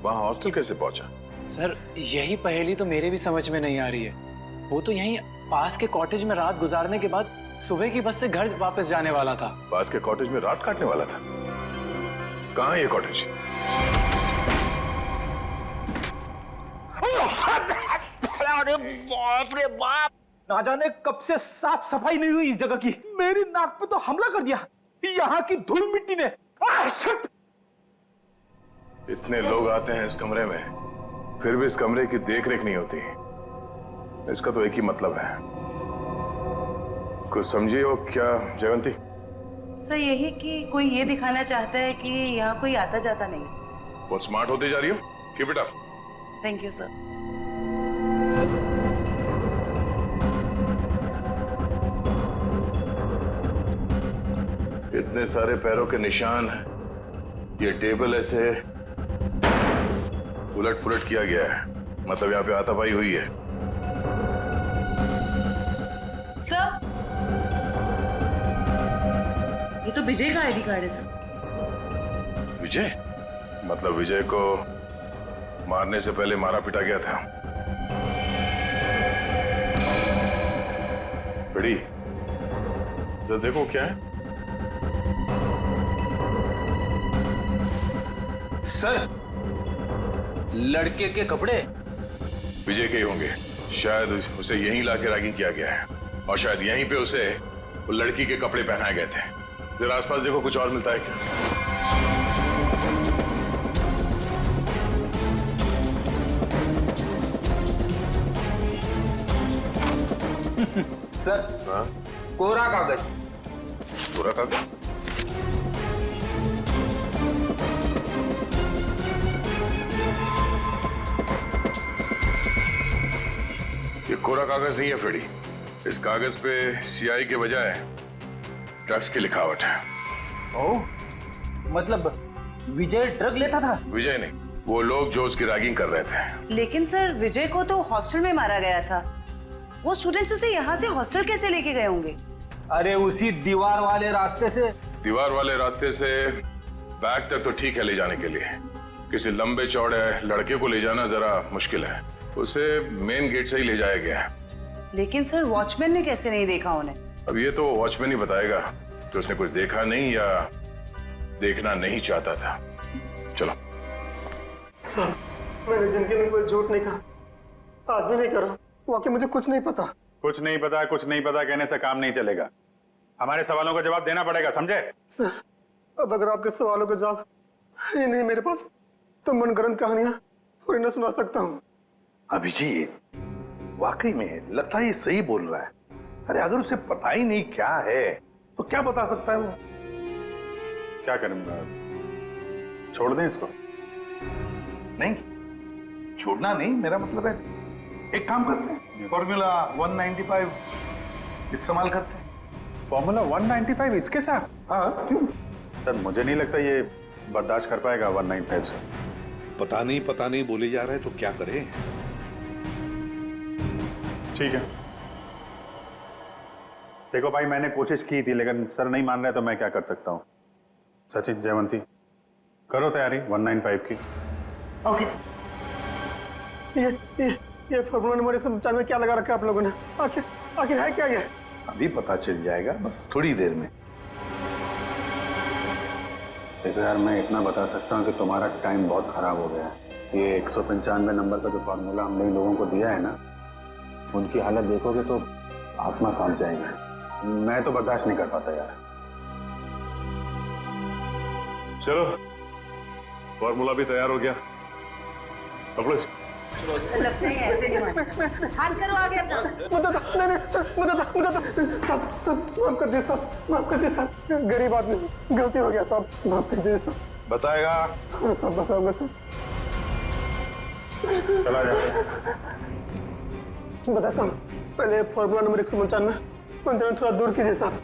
S7: वहाँ हॉस्टल कैसे पहुंचा?
S5: सर, यही पहेली तो मेरे भी समझ में नहीं आ रही है। वो तो यहीं पास के कॉटेज में रात गुजारने के बाद सुबह की बस से घर वापस जाने वाला था।
S7: पास के कॉटेज में रात काटने वाला था? कहाँ है ये कॉटेज?
S11: अरे बाप रे बाप, ना जाने कब से साफ सफाई नहीं हुई इस जगह की। मेरी नाक पे तो हमला कर दिया यहाँ की धूल मिट्टी ने।
S7: इतने लोग आते हैं इस कमरे में, फिर भी इस कमरे की देख रेख नहीं होती। इसका तो एक ही मतलब है। कुछ समझी हो क्या जयवंती?
S6: सर, यही कि कोई ये दिखाना चाहता है कि यहाँ कोई आता जाता नहीं।
S7: बहुत स्मार्ट होती जा रही हो। Keep it up.
S6: Thank you sir.
S7: इतने सारे पैरों के निशान, ये टेबल ऐसे उलट पुलट किया गया है, मतलब यहाँ पे हाथापाई हुई है।
S6: सर, ये तो विजय का आईडी कार्ड है सर।
S7: विजय? मतलब विजय को मारने से पहले मारा पीटा गया था। बड़ी तो देखो क्या है।
S11: सर, लड़के के कपड़े
S7: विजय के ही होंगे। शायद उसे यहीं लाके रैगिंग किया गया है और शायद यहीं पे उसे वो लड़की के कपड़े पहनाए गए थे। जरा आसपास देखो, कुछ और मिलता है क्या?
S11: सर,
S7: हाँ?
S11: कोरा कागज।
S7: कोरा कागज? ये कोरा कागज नहीं है फ्रेडी। इस कागज पे सीआई के बजाय ड्रग्स की लिखावट है।
S11: ओह, मतलब विजय ड्रग लेता था?
S7: विजय नहीं, वो लोग जो उसकी रैगिंग कर रहे थे।
S6: लेकिन सर, विजय को तो हॉस्टल में मारा गया था। वो स्टूडेंट्स उसे यहाँ से हॉस्टल कैसे लेके गए होंगे?
S11: अरे उसी दीवार वाले रास्ते से।
S7: दीवार वाले रास्ते से बैग तक तो ठीक है ले जाने के लिए, किसी लंबे चौड़े लड़के को ले जाना जरा मुश्किल है। उसे मेन गेट से ही ले जाया गया।
S6: लेकिन सर, वॉचमैन ने कैसे नहीं देखा उन्हें?
S7: अब ये तो वॉचमैन ही बताएगा कि उसने कुछ देखा नहीं या देखना नहीं चाहता था। चलो।
S9: सर, मैंने जिंदगी में कोई झूठ नहीं कहा, आज भी नहीं करा। वाकई मुझे कुछ नहीं पता।
S10: कुछ नहीं पता कहने से काम नहीं चलेगा। हमारे सवालों का जवाब देना पड़ेगा, समझे?
S9: सर, अब अगर आपके सवालों का जवाब है नहीं मेरे पास, तो मनगढ़ंत कहानियां थोड़ी ना सुना सकता हूँ।
S17: अभिजीत, वाकई में लगता है ये सही बोल रहा है। अरे अगर उसे पता ही नहीं क्या है तो क्या बता सकता है वो?
S10: क्या करूंगा? छोड़ दें इसको?
S17: नहीं, छोड़ना नहीं, मेरा मतलब है एक काम करते हैं, फॉर्मूला 195 इस्तेमाल करते हैं।
S10: फॉर्मूला 195 इसके साथ?
S17: हाँ, क्यों?
S10: सर, मुझे नहीं लगता ये बर्दाश्त कर पाएगा 195 से।
S17: पता नहीं बोले जा रहा है तो क्या करें?
S4: ठीक है। देखो भाई, मैंने कोशिश की थी लेकिन सर नहीं मान रहे, तो मैं क्या कर सकता हूँ। सचिन, जयवंती, करो तैयारी 195 की।
S6: Okay sir.
S9: ये फॉर्मूला नंबर 195 में क्या लगा रखा है आप लोगों ने? आखिर है क्या ये?
S17: अभी पता चल जाएगा, बस थोड़ी देर में।
S4: देखो यार, मैं इतना बता सकता हूँ कि तुम्हारा टाइम बहुत खराब हो गया है। ये 195 नंबर का जो फार्मूला हमने लोगों को दिया है ना, उनकी हालत देखोगे तो आत्मा कांप जाएगी। मैं तो बर्दाश्त नहीं कर पाता यार।
S7: चलो, फॉर्मूला भी तैयार हो गया। कपड़े
S6: लगता है ऐसे नहीं मानेगा। हाथ करो आगे अपना।
S9: सब माफ कर दे, सब माफ कर दे, सब गरीब आदमी, गलती हो गया, सब माफ कर दे, सब
S17: बताएगा।
S9: हाँ, सब बताऊंगा सब।
S4: चला जा।
S9: बताता हूँ, पहले फॉर्मूला नंबर 195 थोड़ा दूर कीजिए साहब।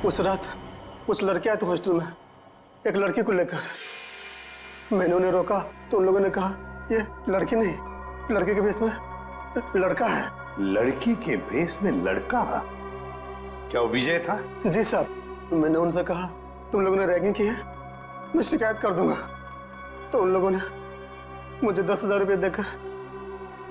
S9: उस रात कुछ लड़के आए थे हॉस्टल में, एक लड़की को लेकर। मैंने उन्हें रोका तो उन लोगों ने कहा ये लड़की नहीं, लड़के के भेष में लड़का है।
S17: लड़की के भेष में लड़का? क्या वो विजय था?
S9: जी साहब। मैंने उनसे कहा तुम लोगों ने रैगिंग की है, मैं शिकायत कर दूंगा। तो उन लोगों ने मुझे 10,000 रुपये देकर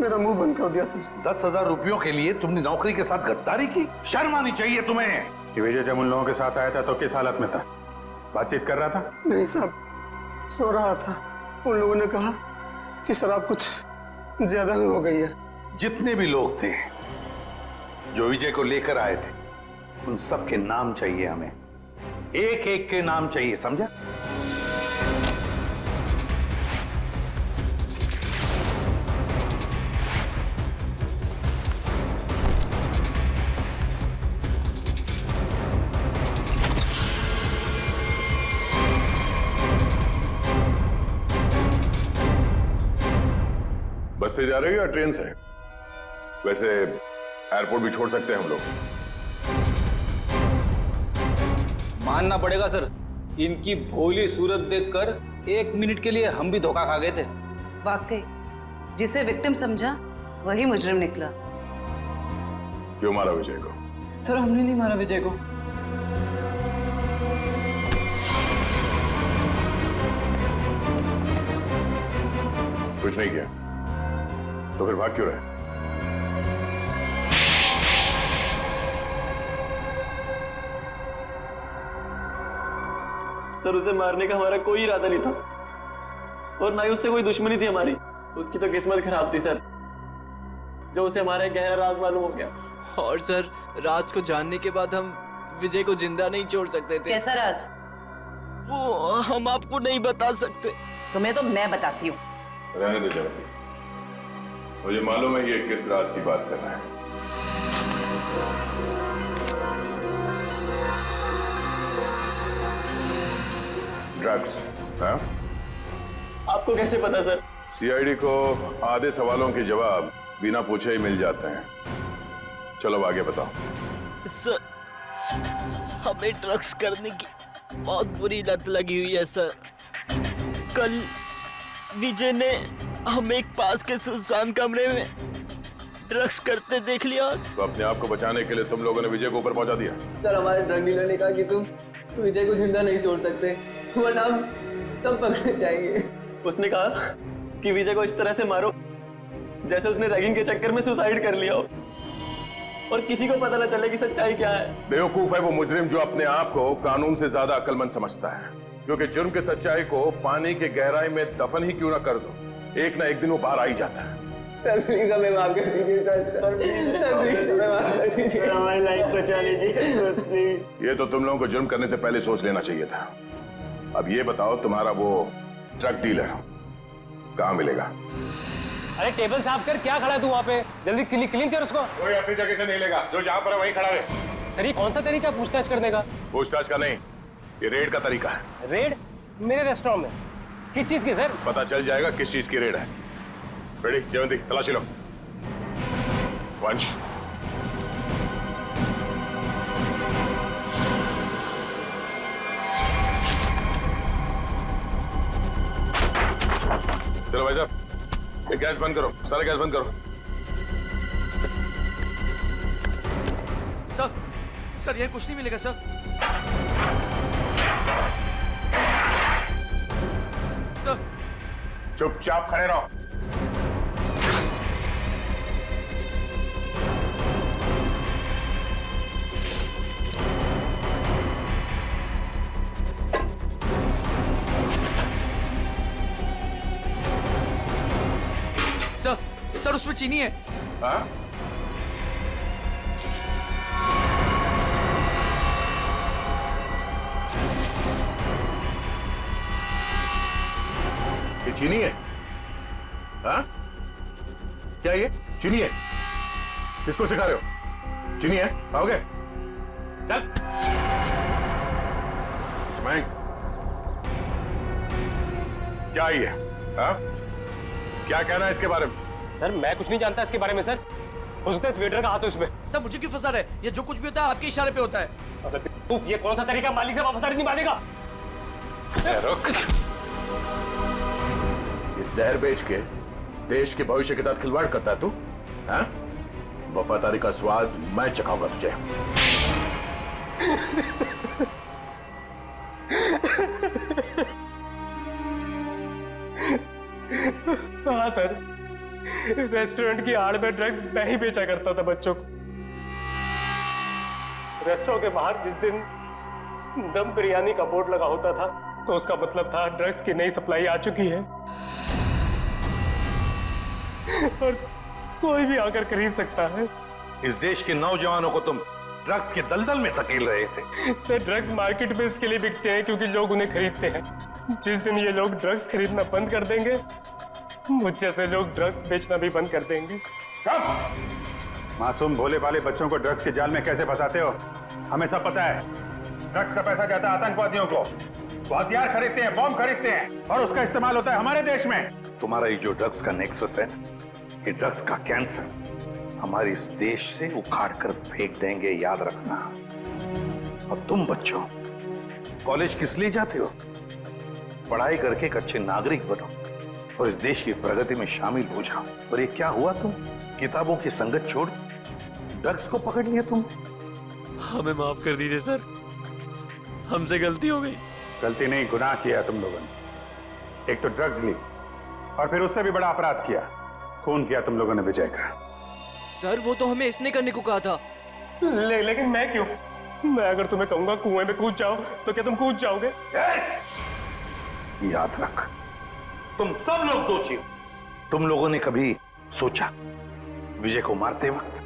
S9: मेरा मुंह बंद कर दिया सर।
S17: 10,000 रुपयों के लिए तुमने नौकरी के साथ गद्दारी की? शर्म आनी चाहिए तुम्हें।
S4: विजय जब उन लोगों के साथ आया था तो किस हालत में था? बातचीत कर रहा था?
S9: नहीं साहब, सो रहा था। उन लोगों ने कहा कि शराब कुछ ज्यादा ही हो गई है।
S17: जितने भी लोग थे जो विजय को लेकर आए थे, उन सब के नाम चाहिए हमें, एक एक के नाम चाहिए, समझा?
S7: बस से जा रहे हो या ट्रेन से? वैसे एयरपोर्ट भी छोड़ सकते हैं हम लोग।
S11: मानना पड़ेगा सर, इनकी भोली सूरत देखकर 1 मिनट के लिए हम भी धोखा खा गए थे।
S6: वाकई जिसे विक्टिम समझा वही मुजरिम निकला।
S7: क्यों मारा विजय को?
S5: सर हमने नहीं मारा विजय को।
S7: कुछ नहीं किया तो फिर भाग क्यों रहे?
S22: सर उसे मारने का हमारा कोई इरादा नहीं था और ना ही उससे कोई दुश्मनी थी हमारी। उसकी तो किस्मत खराब थी सर, जो उसे हमारा एक गहरा राज मालूम हो गया।
S5: और सर राज को जानने के बाद हम विजय को जिंदा नहीं छोड़ सकते थे।
S6: कैसा राज?
S22: वो हम आपको नहीं बता सकते।
S6: तुम्हें तो मैं बताती हूँ।
S7: रहने दे जरा, मुझे मालूम है ये किस राज की बात कर रहा है। ड्रग्स? हाँ?
S22: आपको कैसे पता सर?
S7: सीआईडी को आधे सवालों के जवाब बिना पूछे ही मिल जाते हैं। चलो आगे बताओ।
S22: सर हमें ड्रग्स करने की बहुत बुरी लत लगी हुई है सर। कल विजय ने हमें एक पास के सुनसान कमरे में ड्रग्स करते देख लिया।
S7: तो अपने आप को बचाने के लिए तुम लोगों ने विजय को ऊपर पहुंचा दिया?
S5: सर हमारे ड्रग डीलर ने कहा कि तुम विजय को जिंदा नहीं छोड़ सकते, वरना हम तब पकड़े जाएंगे।
S22: उसने कहा कि विजय को इस तरह से मारो जैसे उसने रैगिंग के चक्कर में सुसाइड कर लिया हो और किसी को पता न चले कि सच्चाई क्या है।
S7: बेवकूफ है वो मुजरिम जो अपने आप को कानून से ज्यादा अक्लमंद समझता है, क्योंकि जुर्म की सच्चाई को पानी के गहराई में दफन ही क्यों ना कर दो, एक ना एक दिन वो बाहर आ ही जाता है।
S22: सर प्लीज हमें माफ कर दीजिए सर प्लीज हमें माफ कर दीजिए, हमारी लाइफ बचा लीजिए।
S7: ये तो तुम लोगों को जुर्म करने से पहले सोच लेना चाहिए था। अब ये बताओ, तुम्हारा वो ड्रग डीलर कहाँ मिलेगा?
S15: अरे टेबल साफ कर, क्या खड़ा तू वहाँ पे? जल्दी क्लीन कर उसको।
S7: कोई अपनी जगह से नहीं लेगा, जो जहाँ पर है वहीं खड़ा रहे।
S15: सर ये कौन सा तरीका पूछताछ करने का?
S7: पूछताछ का नहीं, ये रेड का तरीका है।
S15: रेड? मेरे रेस्टोरेंट में? किस चीज की सर?
S7: पता चल जाएगा किस चीज की रेड है। रेडी जयवंती, तलाशी लो। वंश चलो भाई साहब, ये गैस बंद करो, सारा गैस बंद करो।
S9: सर ये कुछ नहीं मिलेगा सर। सर
S7: चुपचाप खड़े रहो।
S9: सर उसमें चीनी है।
S7: हाँ? ये चीनी है? हाँ? क्या ये चीनी है? किसको सिखा रहे हो? चीनी है? खाओगे? चल। सुमाई, क्या ये? हाँ? क्या कहना है इसके बारे में?
S15: सर मैं कुछ नहीं जानता इसके बारे में सर। हो सकता है इस वेटर का हाथ है उसमें।
S9: सर मुझे क्यों फंसा रहे? ये जो कुछ भी होता है आपके इशारे पे होता है।
S15: अबे ये कौन सा तरीका माली से वफादारी निभाने का?
S7: रुक। ये जहर बेच के देश के भविष्य के साथ खिलवाड़ करता है तू? हाँ? वफादारी का स्वाद मैं चखाऊंगा तुझे।
S15: हाँ सर, रेस्टोरेंट की आड़ में ड्रग्स मैं ही बेचा करता था बच्चों को। रेस्टोरेंट के बाहर जिस दिन दम बिरयानी का बोर्ड लगा होता था तो उसका मतलब था ड्रग्स की नई सप्लाई आ चुकी है और कोई भी आकर खरीद सकता है।
S17: इस देश के नौजवानों को तुम ड्रग्स के दलदल में धकेल रहे थे।
S15: सर ड्रग्स मार्केट में इसके लिए बिकते हैं क्योंकि लोग उन्हें खरीदते हैं। जिस दिन ये लोग ड्रग्स खरीदना बंद कर देंगे, मुझ जैसे लोग ड्रग्स बेचना भी बंद कर देंगे।
S4: मासूम भोले भाले बच्चों को ड्रग्स के जाल में कैसे फंसाते हो? हमें सब पता है। ड्रग्स का पैसा जाता है आतंकवादियों को। वो हथियार खरीदते हैं, बॉम्ब खरीदते हैं और उसका इस्तेमाल होता है हमारे देश में।
S17: तुम्हारा ये जो ड्रग्स का नेक्सस है, ये ड्रग्स का कैंसर हमारे इस देश से उखाड़ कर फेंक देंगे, याद रखना। अब तुम बच्चों कॉलेज किस लिए जाते हो? पढ़ाई करके एक अच्छे नागरिक बनो और इस देश की प्रगति में शामिल हो जाओ। और ये क्या हुआ, तुम किताबों की संगत छोड़ ड्रग्स को पकड़ लिया तुम।
S22: हमें माफ कर दीजिए सर, हमसे गलती हो गई।
S4: गलती नहीं, गुनाह किया तुम लोगों ने। एक तो ड्रग्स ली और फिर उससे भी बड़ा अपराध किया, खून किया तुम लोगों ने विजय का।
S5: सर वो तो हमें इसने करने को कहा था।
S15: लेकिन मैं क्यों? मैं अगर तुम्हें कहूंगा कुएं में कूद जाओ तो क्या तुम कूद जाओगे?
S17: याद रख, तुम सब लोग दोषी हो। तुम लोगों ने कभी सोचा विजय को मारते वक्त,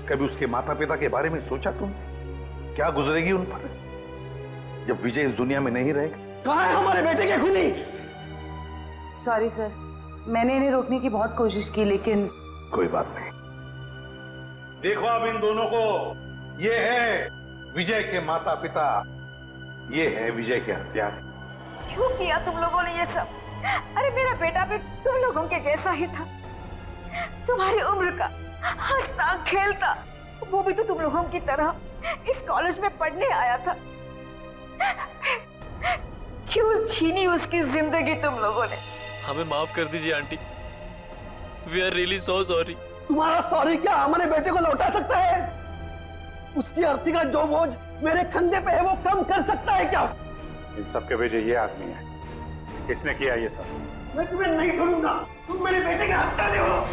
S17: कभी उसके माता पिता के बारे में सोचा तुम क्या गुजरेगी उन पर जब विजय इस दुनिया में नहीं रहेगा?
S9: कहाँ है हमारे बेटे के खूनी?
S6: सॉरी सर, मैंने इन्हें रोकने की बहुत कोशिश की लेकिन।
S17: कोई बात नहीं। देखो अब इन दोनों को, ये है विजय के माता पिता, ये है विजय के हत्यारे।
S8: क्यों किया तुम लोगों ने ये सब? अरे मेरा बेटा भी तुम लोगों के जैसा ही था, तुम्हारी उम्र का, हंसता खेलता। वो भी तो तुम लोगों की तरह इस कॉलेज में पढ़ने आया था। क्यों छीनी उसकी जिंदगी तुम लोगों ने?
S22: हमें माफ कर दीजिए aunty, we are really so sorry.
S9: तुम्हारा सॉरी क्या हमारे बेटे को लौटा सकता है? उसकी अर्थी का जो बोझ मेरे कंधे पे है वो कम कर सकता है क्या?
S4: इन सब के वजह ये आदमी है। किसने किया ये सब?
S9: मैं तुम्हें नहीं छोड़ूंगा, तुम मेरे बेटे के हत्यारे हो।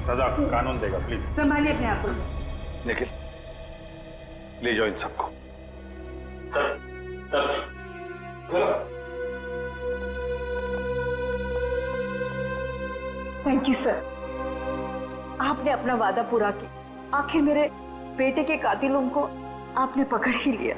S4: सजा कानून देगा, प्लीज
S6: संभालिए अपने आप को।
S17: निखिल, ले जाओ इन सबको।
S8: थैंक यू सर, आपने अपना वादा पूरा किया। आखिर मेरे बेटे के कातिलों को आपने पकड़ ही लिया।